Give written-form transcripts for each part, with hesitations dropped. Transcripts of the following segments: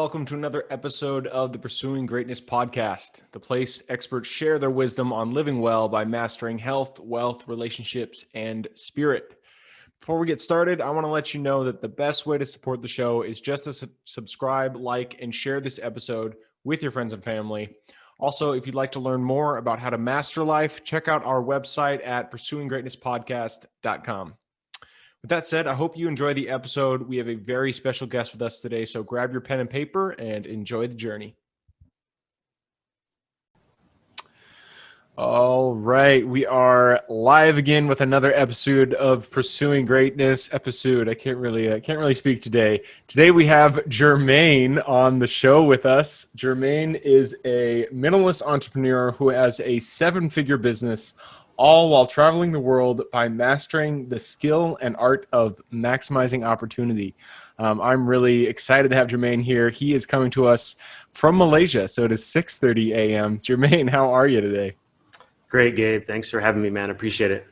welcome to another episode of the Pursuing Greatness podcast, the place experts share their wisdom on living well by mastering health, wealth, relationships, and spirit. Before we get started, I want to let you know that the best way to support the show is just to subscribe, like, and share this episode with your friends and family. Also, if you'd like to learn more about how to master life, check out our website at pursuinggreatnesspodcast.com. With that said, I hope you enjoy the episode. We have a very special guest with us today, so grab your pen and paper and enjoy the journey. All right, we are live again with another episode of Pursuing Greatness. I can't really speak today. Today we have Jermane on the show with us. Jermane is a minimalist entrepreneur who has a 7-figure business, all while traveling the world by mastering the skill and art of maximizing opportunity. I'm really excited to have Jermane here. He is coming to us from Malaysia, so it is 6:30 a.m. Jermane, how are you today? Great, Gabe. Thanks for having me, man. I appreciate it.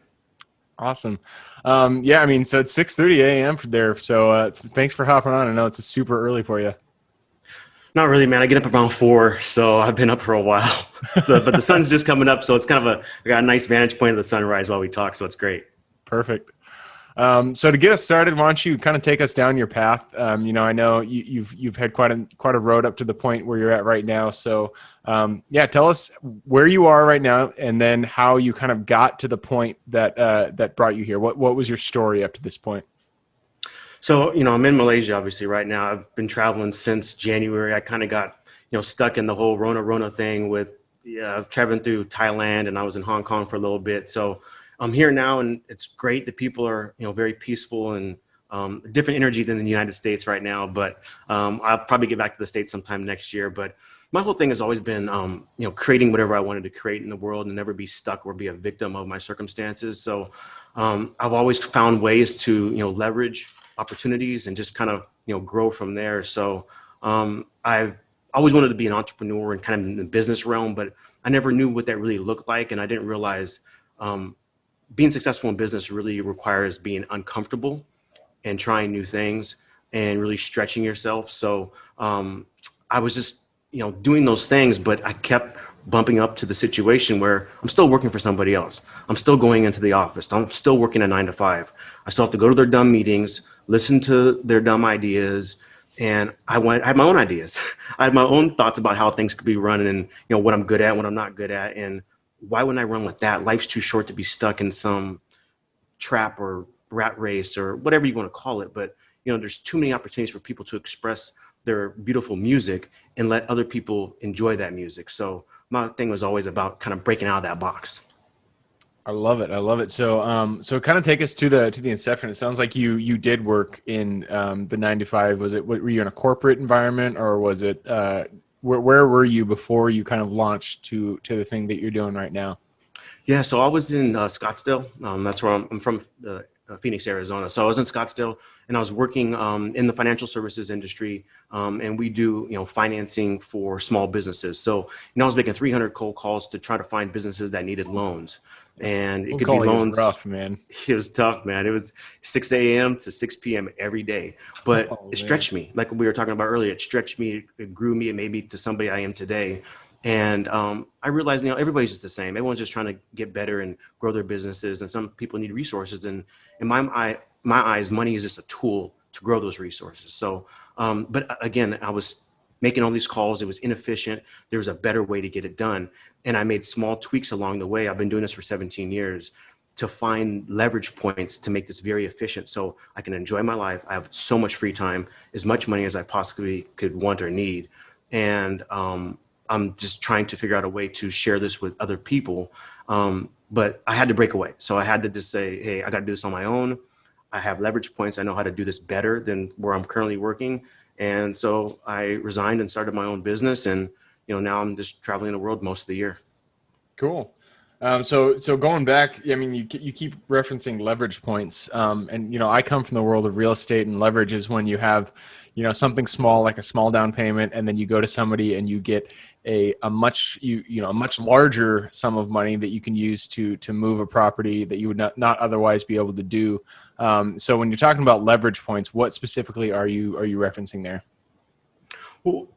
Awesome. So it's 6:30 a.m. there, so thanks for hopping on. I know it's super early for you. Not really, man. I get up around 4, so I've been up for a while. But the sun's just coming up, so it's kind of I got a nice vantage point of the sunrise while we talk, so it's great. Perfect. So to get us started, why don't you kind of take us down your path? I know you've had quite a road up to the point where you're at right now. So tell us where you are right now, and then how you kind of got to the point that brought you here. What was your story up to this point? So, I'm in Malaysia, obviously, right now. I've been traveling since January. I kind of got, stuck in the whole Rona thing with traveling through Thailand, and I was in Hong Kong for a little bit. So I'm here now, and it's great. The people are, very peaceful and different energy than the United States right now. But I'll probably get back to the States sometime next year. But my whole thing has always been, creating whatever I wanted to create in the world and never be stuck or be a victim of my circumstances. So I've always found ways to, leverage opportunities and just kind of, grow from there. So I've always wanted to be an entrepreneur and kind of in the business realm, but I never knew what that really looked like. And I didn't realize being successful in business really requires being uncomfortable and trying new things and really stretching yourself. So I was just, doing those things, but I kept bumping up to the situation where I'm still working for somebody else. I'm still going into the office. I'm still working a 9 to 5. I still have to go to their dumb meetings, listen to their dumb ideas. And I had my own ideas. I had my own thoughts about how things could be run and, what I'm good at, what I'm not good at. And why wouldn't I run with that? Life's too short to be stuck in some trap or rat race or whatever you want to call it. But, there's too many opportunities for people to express their beautiful music and let other people enjoy that music. So my thing was always about kind of breaking out of that box. I love it. So kind of take us to the inception. It sounds like you did work in the 9 to 5. Were you in a corporate environment, or was it where were you before you kind of launched to the thing that you're doing right now? Yeah, so I was in Scottsdale. That's where I'm from, Phoenix, Arizona. So I was in Scottsdale, and I was working in the financial services industry, and we do financing for small businesses. So I was making 300 cold calls to try to find businesses that needed loans. And it could be loans. Rough, man. It was tough, man. It was 6 a.m. to 6 p.m. every day. But it stretched me. Like we were talking about earlier, it stretched me, it grew me, it made me to somebody I am today. And I realized, everybody's just the same. Everyone's just trying to get better and grow their businesses. And some people need resources. And in my eyes, money is just a tool to grow those resources. So, but again, I was making all these calls. It was inefficient. There was a better way to get it done. And I made small tweaks along the way. I've been doing this for 17 years to find leverage points to make this very efficient so I can enjoy my life. I have so much free time, as much money as I possibly could want or need. And I'm just trying to figure out a way to share this with other people. But I had to break away. So I had to just say, hey, I got to do this on my own. I have leverage points. I know how to do this better than where I'm currently working. And so I resigned and started my own business. And, now I'm just traveling the world most of the year. Cool. So going back, you keep referencing leverage points. And I come from the world of real estate, and leverage is when you have, something small, like a small down payment, and then you go to somebody and you get a much larger sum of money that you can use to move a property that you would not otherwise be able to do. So when you're talking about leverage points, what specifically are you referencing there? Well,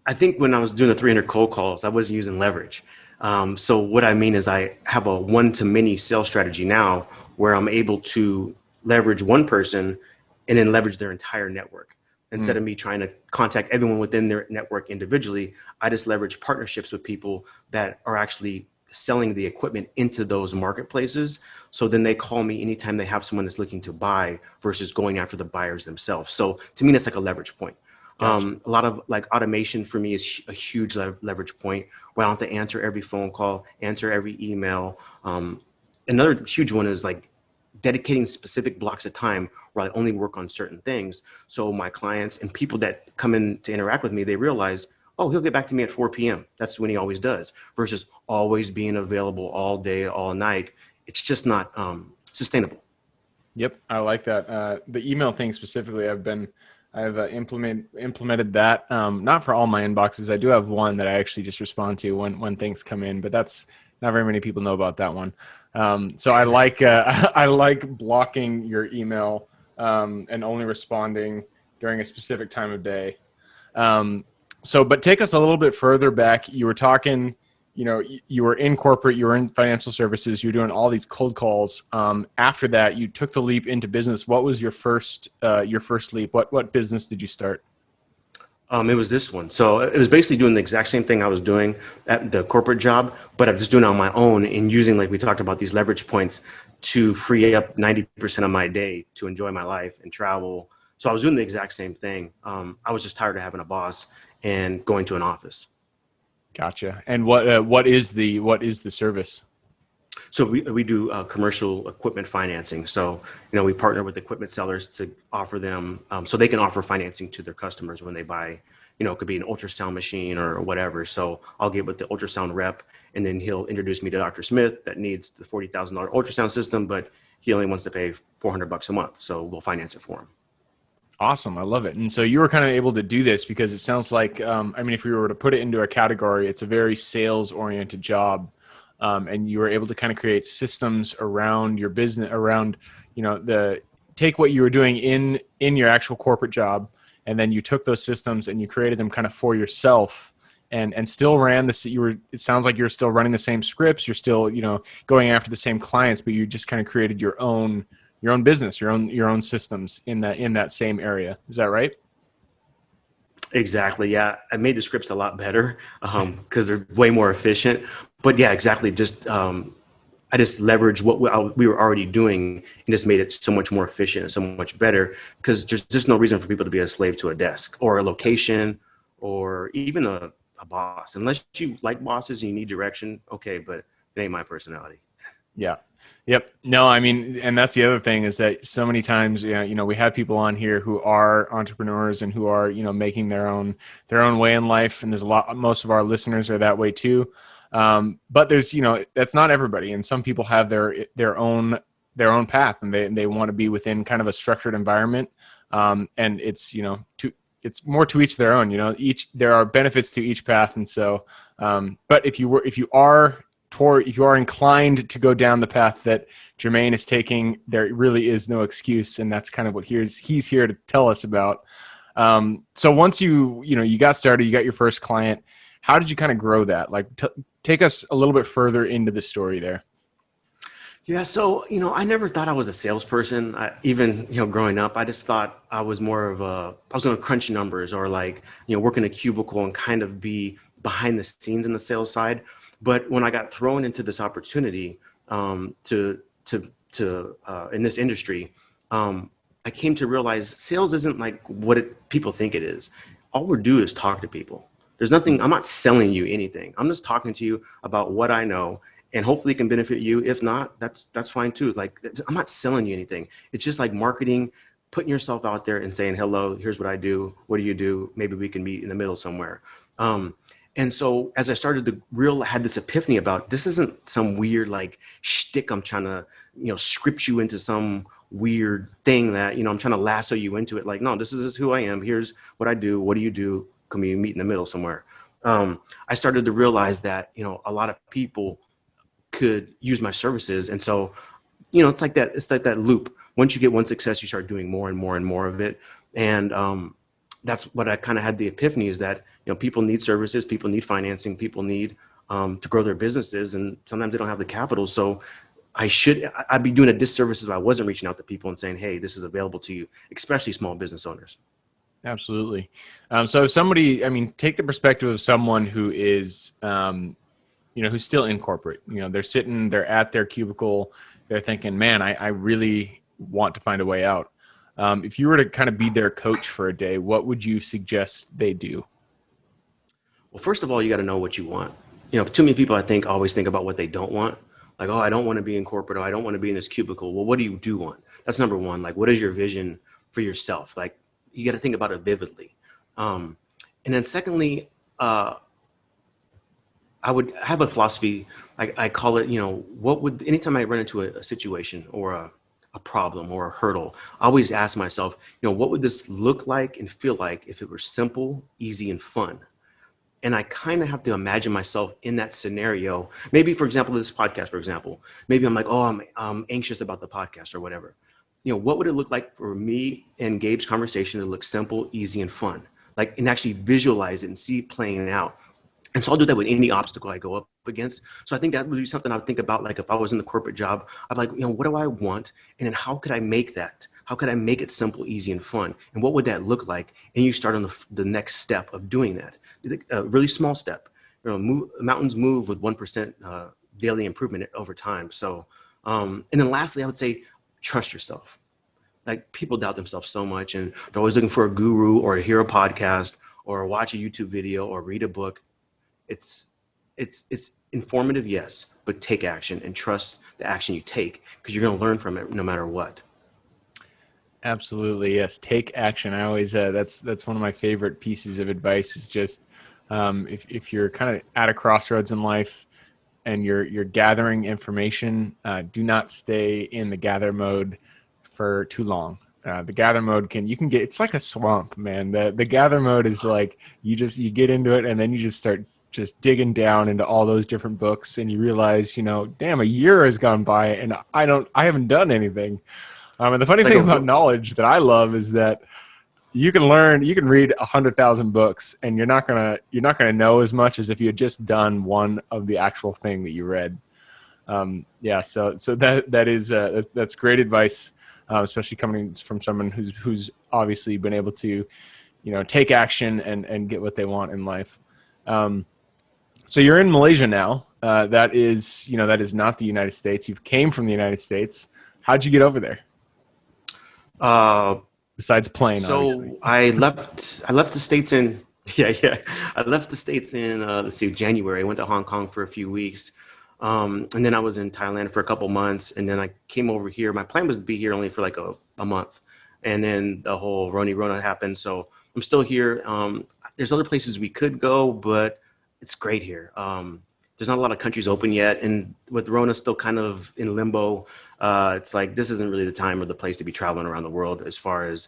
I think when I was doing the 300 cold calls, I wasn't using leverage. So what I mean is I have a one-to-many sales strategy now where I'm able to leverage one person and then leverage their entire network. Instead of me trying to contact everyone within their network individually, I just leverage partnerships with people that are actually selling the equipment into those marketplaces. So then they call me anytime they have someone that's looking to buy versus going after the buyers themselves. So to me, that's like a leverage point. Gotcha. A lot of like automation for me is a huge leverage point where I don't have to answer every phone call, answer every email. Another huge one is like dedicating specific blocks of time where I only work on certain things. So my clients and people that come in to interact with me, they realize, oh, he'll get back to me at 4 p.m. That's when he always does, versus always being available all day, all night. It's just not sustainable. Yep, I like that. The email thing specifically, I've implemented that. Not for all my inboxes. I do have one that I actually just respond to when things come in, but that's not very many people know about that one. So I like I like blocking your email and only responding during a specific time of day. But take us a little bit further back. You were talking, you were in corporate, you were in financial services, you were doing all these cold calls. After that, you took the leap into business. What was your first leap? What business did you start? It was this one. So it was basically doing the exact same thing I was doing at the corporate job, but I'm just doing it on my own and using, like we talked about, these leverage points to free up 90% of my day to enjoy my life and travel. So I was doing the exact same thing. I was just tired of having a boss and going to an office. Gotcha. And what is the service? So we do commercial equipment financing. So, we partner with equipment sellers to offer them, so they can offer financing to their customers when they buy, it could be an ultrasound machine or whatever. So I'll get with the ultrasound rep and then he'll introduce me to Dr. Smith that needs the $40,000 ultrasound system, but he only wants to pay $400 a month. So we'll finance it for him. Awesome. I love it. And so you were kind of able to do this because it sounds like, if we were to put it into a category, it's a very sales oriented job. And you were able to kind of create systems around your business, around, take what you were doing in your actual corporate job. And then you took those systems and you created them kind of for yourself and still ran this. It sounds like you're still running the same scripts. You're still, going after the same clients, but you just kind of created your own business, your own systems in that same area. Is that right? Exactly. Yeah. I made the scripts a lot better because they're way more efficient. But yeah, exactly. Just I just leveraged what we were already doing and just made it so much more efficient and so much better because there's just no reason for people to be a slave to a desk or a location or even a boss. Unless you like bosses and you need direction, okay, but it ain't my personality. Yeah. Yep. No, and that's the other thing is that so many times, we have people on here who are entrepreneurs and who are, making their own way in life. And most of our listeners are that way too. But there's, that's not everybody. And some people have their own path and they want to be within kind of a structured environment. And it's, it's more to each their own, there are benefits to each path. And so, but if you are inclined to go down the path that Jermaine is taking, there really is no excuse. And that's kind of what he's here to tell us about. So once you got started, you got your first client, how did you kind of grow that? Like take us a little bit further into the story there. Yeah. So, I never thought I was a salesperson. Even growing up, I just thought I was I was going to crunch numbers or like, work in a cubicle and kind of be behind the scenes in the sales side. But when I got thrown into this opportunity in this industry, I came to realize sales isn't like what people think it is. All we do is talk to people. There's nothing. I'm not selling you anything. I'm just talking to you about what I know, and hopefully it can benefit you. If not, that's fine too. Like I'm not selling you anything. It's just like marketing, putting yourself out there and saying, "Hello, here's what I do. What do you do? Maybe we can meet in the middle somewhere." And so as I started to had this epiphany about this isn't some weird like shtick I'm trying to, script you into some weird thing that, I'm trying to lasso you into it. Like, no, this is who I am. Here's what I do. What do you do? Can we meet in the middle somewhere? I started to realize that, a lot of people could use my services. And so, it's like that loop. Once you get one success, you start doing more and more and more of it. And that's what I kind of had the epiphany, is that, people need services, people need financing, people need to grow their businesses, and sometimes they don't have the capital. So I'd be doing a disservice if I wasn't reaching out to people and saying, hey, this is available to you, especially small business owners. Absolutely. So if somebody, take the perspective of someone who is, who's still in corporate. They're at their cubicle, they're thinking, man, I really want to find a way out. If you were to kind of be their coach for a day, what would you suggest they do? Well, first of all, you got to know what you want. Too many people, I think, always think about what they don't want. Like, oh, I don't want to be in corporate, or I don't want to be in this cubicle. Well, what do you do want? That's number one. Like, what is your vision for yourself? Like, you got to think about it vividly. And then secondly, I would have a philosophy. I call it, anytime I run into a situation or a problem or a hurdle, I always ask myself, what would this look like and feel like if it were simple, easy, and fun? And I kind of have to imagine myself in that scenario. Maybe, for example, this podcast, for example, maybe I'm like, oh, I'm anxious about the podcast or whatever. What would it look like for me and Gabe's conversation to look simple, easy, and fun? Like, and actually visualize it and see it playing out. And so I'll do that with any obstacle I go up against. So I think that would be something I would think about. Like, if I was in the corporate job, I'd be like, what do I want? And then how could I make that? How could I make it simple, easy, and fun? And what would that look like? And you start on the next step of doing that. A really small step. Mountains move with 1% daily improvement over time. So, and then lastly, I would say, trust yourself. Like, people doubt themselves so much, and they're always looking for a guru or to hear a podcast or watch a YouTube video or read a book. It's informative, yes, but take action and trust the action you take, because you're going to learn from it no matter what. Absolutely. Yes. Take action. I always, that's one of my favorite pieces of advice, is just, if you're kind of at a crossroads in life and you're gathering information, do not stay in the gather mode for too long. The gather mode it's like a swamp, man. The gather mode is like, you get into it and then you just start digging down into all those different books, and you realize, damn, a year has gone by and I haven't done anything. And the funny thing about knowledge that I love is that you can read 100,000 books, and you're not gonna know as much as if you had just done one of the actual thing that you read. So that's great advice, especially coming from someone who's obviously been able to, take action and get what they want in life. So you're in Malaysia now. That is not the United States. You came from the United States. How'd you get over there? Besides plane, obviously. So I left the States in, I left the States in, January. I went to Hong Kong for a few weeks. And then I was in Thailand for a couple months. And then I came over here. My plan was to be here only for like a month. And then the whole Rona happened. So I'm still here. There's other places we could go, but it's great here. There's not a lot of countries open yet. And with Rona still kind of in limbo, it's like, this isn't really the time or the place to be traveling around the world as far as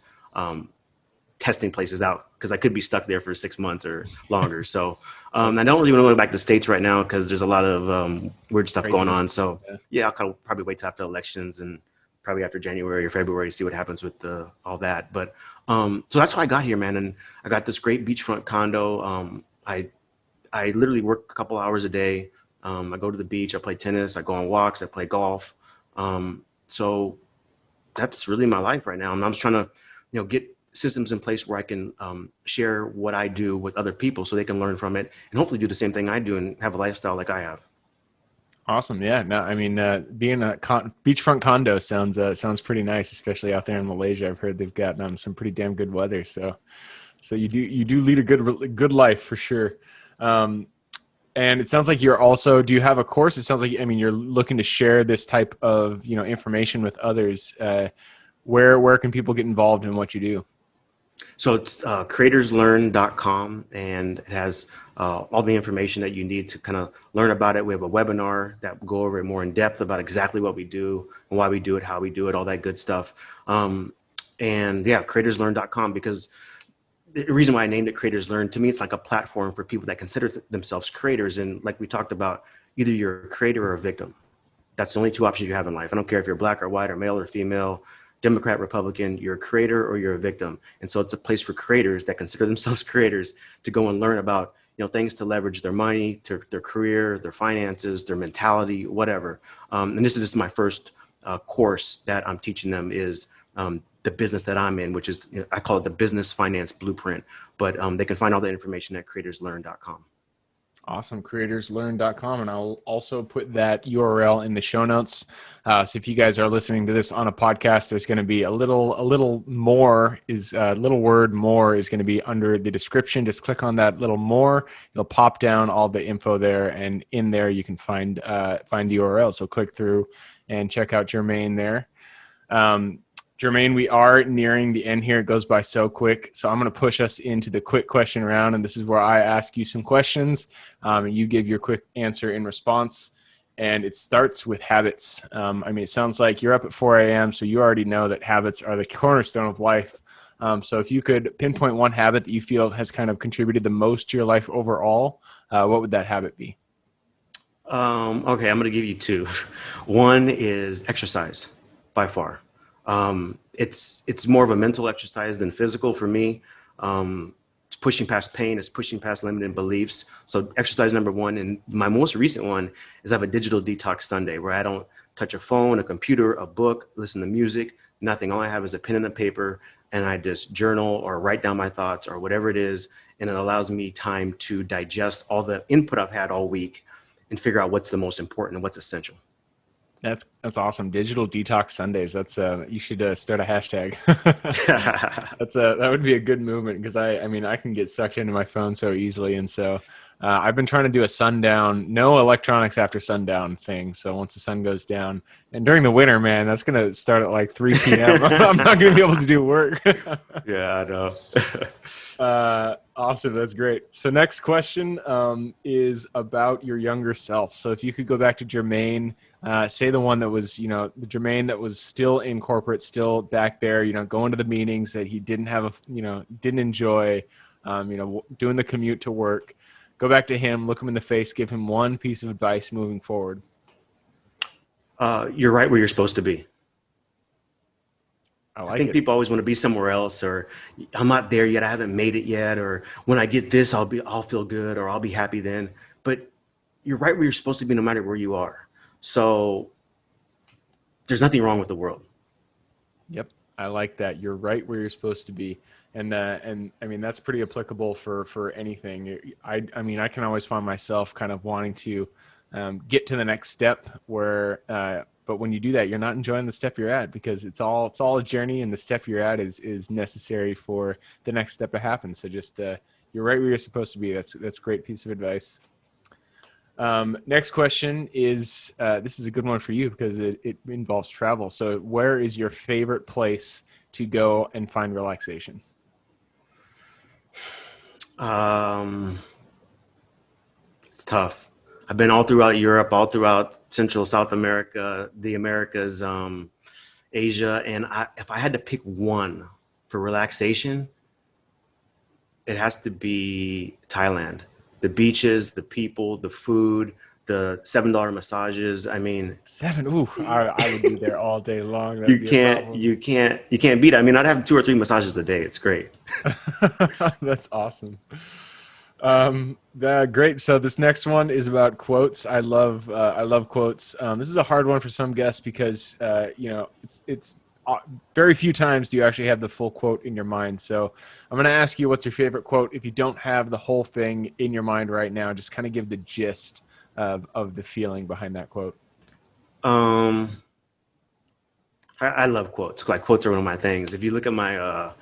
testing places out, because I could be stuck there for 6 months or longer. So I don't really want to go back to the States right now, because there's a lot of weird stuff going on. So yeah, I'll probably wait till after elections and probably after January or February to see what happens with all that. But so that's why I got here, man. And I got this great beachfront condo. I literally work a couple hours a day. I go to the beach, I play tennis, I go on walks, I play golf. So that's really my life right now. And I'm just trying to, get systems in place where I can share what I do with other people so they can learn from it and hopefully do the same thing I do and have a lifestyle like I have. Awesome. Yeah. No, being a beachfront condo sounds pretty nice, especially out there in Malaysia. I've heard they've got some pretty damn good weather. So you do lead a good life for sure. And it sounds like do you have a course? It sounds like, you're looking to share this type of, information with others. Where can people get involved in what you do? So it's creatorslearn.com, and it has all the information that you need to kind of learn about it. We have a webinar that will go over it more in depth about exactly what we do and why we do it, how we do it, all that good stuff. And yeah, creatorslearn.com, because the reason why I named it Creators Learn, to me, it's like a platform for people that consider themselves creators. And like we talked about, either you're a creator or a victim. That's the only two options you have in life. I don't care if you're black or white or male or female, Democrat, Republican, you're a creator or you're a victim. And so it's a place for creators that consider themselves creators to go and learn about, things to leverage their money, to their career, their finances, their mentality, whatever. And this is just my first course that I'm teaching them is the business that I'm in, which is, I call it the Business Finance Blueprint, but they can find all the information at creatorslearn.com. Awesome. Creatorslearn.com. And I'll also put that URL in the show notes. So if you guys are listening to this on a podcast, there's going to be a little word more is going to be under the description. Just click on that little more. It'll pop down all the info there. And in there, you can find the URL. So click through and check out Jermane there. Jermaine, we are nearing the end here. It goes by so quick. So I'm going to push us into the quick question round. And this is where I ask you some questions and you give your quick answer in response. And it starts with habits. It sounds like you're up at 4 a.m. So you already know that habits are the cornerstone of life. So if you could pinpoint one habit that you feel has kind of contributed the most to your life overall, what would that habit be? Okay, I'm going to give you two. One is exercise by far. It's more of a mental exercise than physical for me. It's pushing past pain. It's pushing past limited beliefs. So exercise number one. And my most recent one is I have a digital detox Sunday where I don't touch a phone, a computer, a book, listen to music, nothing. All I have is a pen and a paper and I just journal or write down my thoughts or whatever it is. And it allows me time to digest all the input I've had all week and figure out what's the most important and what's essential. That's awesome. Digital detox Sundays. That's you should start a hashtag. That would be a good movement because I can get sucked into my phone so easily, and so I've been trying to do a sundown, no electronics after sundown thing. So once the sun goes down, and during the winter, man, that's gonna start at like 3 p.m. I'm not gonna be able to do work. Yeah, I know. Awesome. That's great. So next question is about your younger self. So if you could go back to Jermaine, say the one that was, the Jermaine that was still in corporate, still back there, going to the meetings that he didn't have, didn't enjoy, doing the commute to work. Go back to him, look him in the face, give him one piece of advice moving forward. You're right where you're supposed to be. I think people always want to be somewhere else, or I'm not there yet. I haven't made it yet. Or when I get this, I'll feel good, or I'll be happy then. But you're right where you're supposed to be, no matter where you are. So there's nothing wrong with the world. Yep. I like that. You're right where you're supposed to be. And that's pretty applicable for anything. I can always find myself kind of wanting to get to the next step where, but when you do that, you're not enjoying the step you're at because it's all a journey, and the step you're at is necessary for the next step to happen. So just you're right where you're supposed to be. That's a great piece of advice. Next question is this is a good one for you because it involves travel. So where is your favorite place to go and find relaxation? It's tough. I've been all throughout Europe, all throughout Central, South America, the Americas, Asia. And if I had to pick one for relaxation, it has to be Thailand. The beaches, the people, the food, the $7 massages. I mean, I would be there all day long. You can't beat it. I'd have 2 or 3 massages a day. It's great. That's awesome. Great. So this next one is about quotes. I love quotes. This is a hard one for some guests because, it's very few times do you actually have the full quote in your mind. So I'm going to ask you, what's your favorite quote? If you don't have the whole thing in your mind right now, just kind of give the gist of the feeling behind that quote. I love quotes. Like, quotes are one of my things. If you look at my,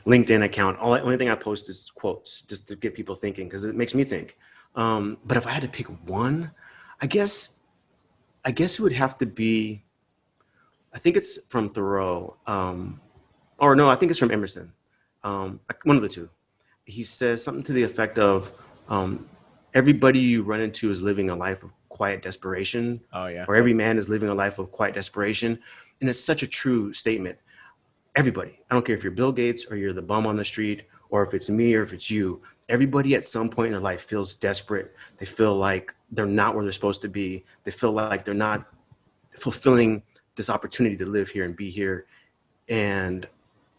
LinkedIn account, only thing I post is quotes just to get people thinking because it makes me think. But if I had to pick one, I guess it would have to be, I think it's from Thoreau, or no, I think it's from Emerson. One of the two. He says something to the effect of, everybody you run into is living a life of quiet desperation. Oh yeah. Or every man is living a life of quiet desperation. And it's such a true statement. Everybody, I don't care if you're Bill Gates or you're the bum on the street, or if it's me or if it's you, everybody at some point in their life feels desperate. They feel like they're not where they're supposed to be. They feel like they're not fulfilling this opportunity to live here and be here. and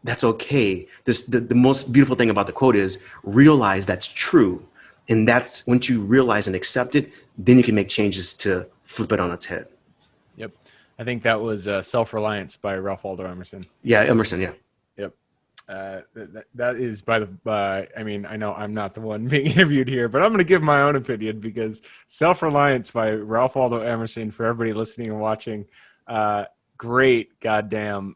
that's okay. The most beautiful thing about the quote is realize that's true. And that's once you realize and accept it, then you can make changes to flip it on its head. Yep. I think that was Self-Reliance by Ralph Waldo Emerson. Yeah, Emerson, yeah. Yep. That is I mean, I know I'm not the one being interviewed here, but I'm going to give my own opinion because Self-Reliance by Ralph Waldo Emerson, for everybody listening and watching, great goddamn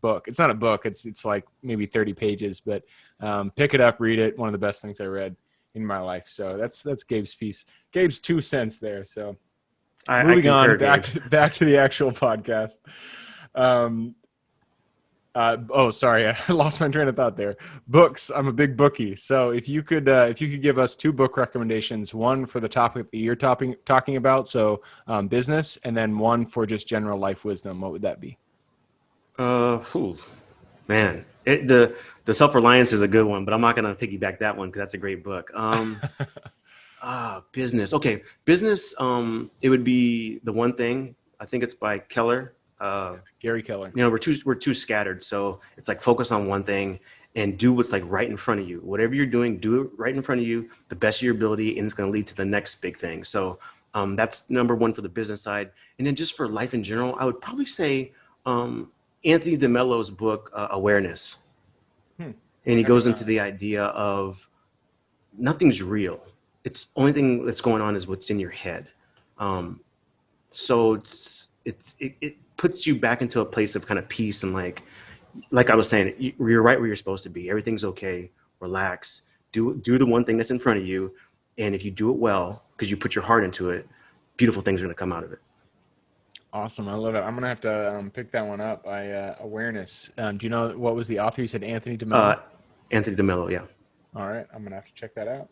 book. It's not a book. It's like maybe 30 pages, but pick it up, read it. One of the best things I read in my life. So that's Gabe's piece. Gabe's 2 cents there. So moving on back to the actual podcast. Sorry, I lost my train of thought there. Books. I'm a big bookie. So if you could give us 2 book recommendations, one for the topic that you're talking about, so business, and then one for just general life wisdom, what would that be? Man, the Self-Reliance is a good one, but I'm not going to piggyback that one because that's a great book. Business. Okay, business. It would be The One Thing. I think it's by Keller. Gary Keller. You know, we're too scattered, so it's like focus on one thing and do what's like right in front of you. Whatever you're doing, do it right in front of you, the best of your ability, and it's going to lead to the next big thing. So that's number one for the business side. And then just for life in general, I would probably say Anthony DeMello's book, Awareness. And he goes into the idea of nothing's real. It's only thing that's going on is what's in your head. So it puts you back into a place of kind of peace and like I was saying, you're right where you're supposed to be. Everything's okay. Relax. Do the one thing that's in front of you, and if you do it well, because you put your heart into it, beautiful things are going to come out of it. Awesome. I love it. I'm going to have to pick that one up. Awareness. Do you know what was the author? You said Anthony DeMello? Anthony DeMello, yeah. All right. I'm going to have to check that out.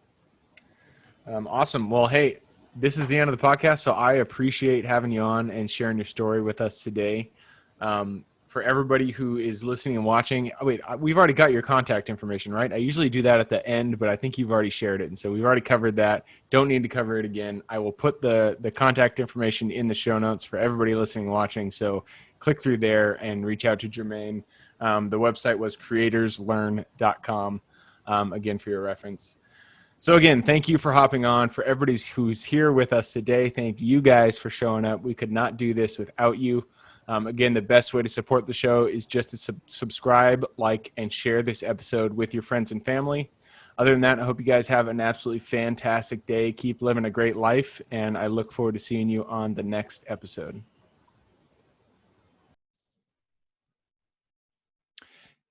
Awesome. Well, hey, this is the end of the podcast, so I appreciate having you on and sharing your story with us today. For everybody who is listening and watching, we've already got your contact information, right? I usually do that at the end, but I think you've already shared it, and so we've already covered that. Don't need to cover it again. I will put the contact information in the show notes for everybody listening and watching, so click through there and reach out to Jermaine. The website was creatorslearn.com, again, for your reference. So again, thank you for hopping on. For everybody who's here with us today, thank you guys for showing up. We could not do this without you. Again, the best way to support the show is just to subscribe, like, and share this episode with your friends and family. Other than that, I hope you guys have an absolutely fantastic day. Keep living a great life, and I look forward to seeing you on the next episode.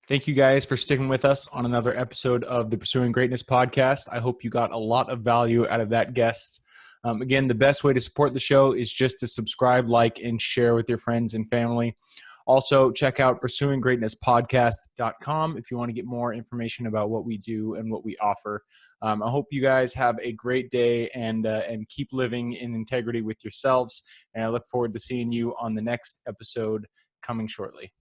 Thank you guys for sticking with us on another episode of the Pursuing Greatness podcast. I hope you got a lot of value out of that guest. Again, the best way to support the show is just to subscribe, like, and share with your friends and family. Also, check out pursuinggreatnesspodcast.com if you want to get more information about what we do and what we offer. I hope you guys have a great day and keep living in integrity with yourselves. And I look forward to seeing you on the next episode coming shortly.